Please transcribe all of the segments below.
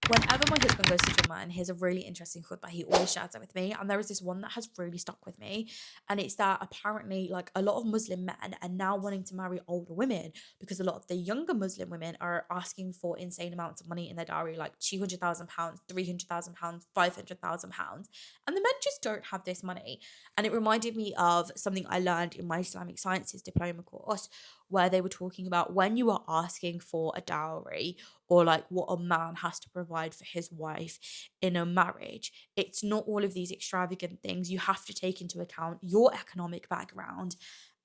Whenever my husband goes to Jummah and hears a really interesting khutbah, he always shares it with me. And there is this one that has really stuck with me. And it's that apparently, like, a lot of Muslim men are now wanting to marry older women because a lot of the younger Muslim women are asking for insane amounts of money in their dowry, like £200,000, £300,000, £500,000. And the men just don't have this money. And it reminded me of something I learned in my Islamic Sciences diploma course, where they were talking about when you are asking for a dowry or like what a man has to provide for his wife in a marriage. It's not all of these extravagant things. You have to take into account your economic background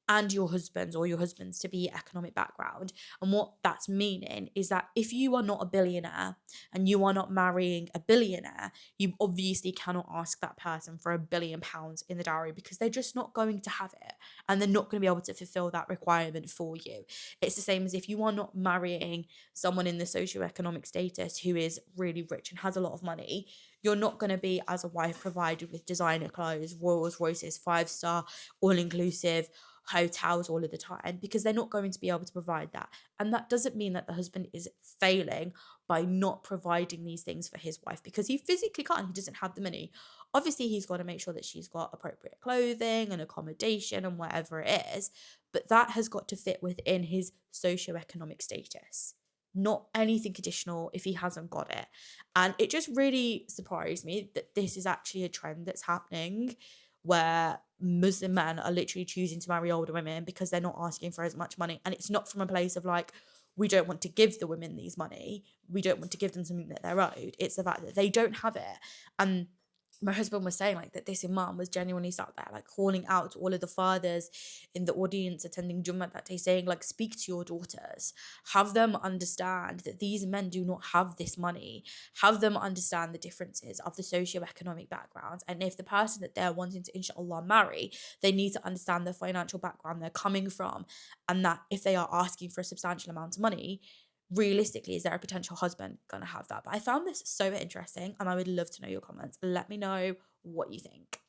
and your husband's or your husband's to be economic background. And what that's meaning is that if you are not a billionaire and you are not marrying a billionaire, you obviously cannot ask that person for £1 billion in the dowry because they're just not going to have it and they're not going to be able to fulfill that requirement for you. It's the same as if you are not marrying someone in the socioeconomic status who is really rich and has a lot of money, you're not going to be, as a wife, provided with designer clothes, Rolls Royces, 5-star, all inclusive hotels all of the time because they're not going to be able to provide that. And that doesn't mean that the husband is failing by not providing these things for his wife because he physically can't, he doesn't have the money. Obviously, he's got to make sure that she's got appropriate clothing and accommodation and whatever it is, but that has got to fit within his socioeconomic status, not anything additional if he hasn't got it. And it just really surprised me that this is actually a trend that's happening where Muslim men are literally choosing to marry older women because they're not asking for as much money. And it's not from a place of like, we don't want to give the women these money. We don't want to give them something that they're owed. It's the fact that they don't have it. And my husband was saying like that this imam was genuinely sat there like calling out to all of the fathers in the audience attending Jummah that day, saying like, speak to your daughters, have them understand that these men do not have this money, have them understand the differences of the socio-economic backgrounds, and if the person that they're wanting to inshallah marry, they need to understand the financial background they're coming from, and that if they are asking for a substantial amount of money, realistically, is there a potential husband gonna have that? But I found this so interesting and I would love to know your comments. Let me know what you think.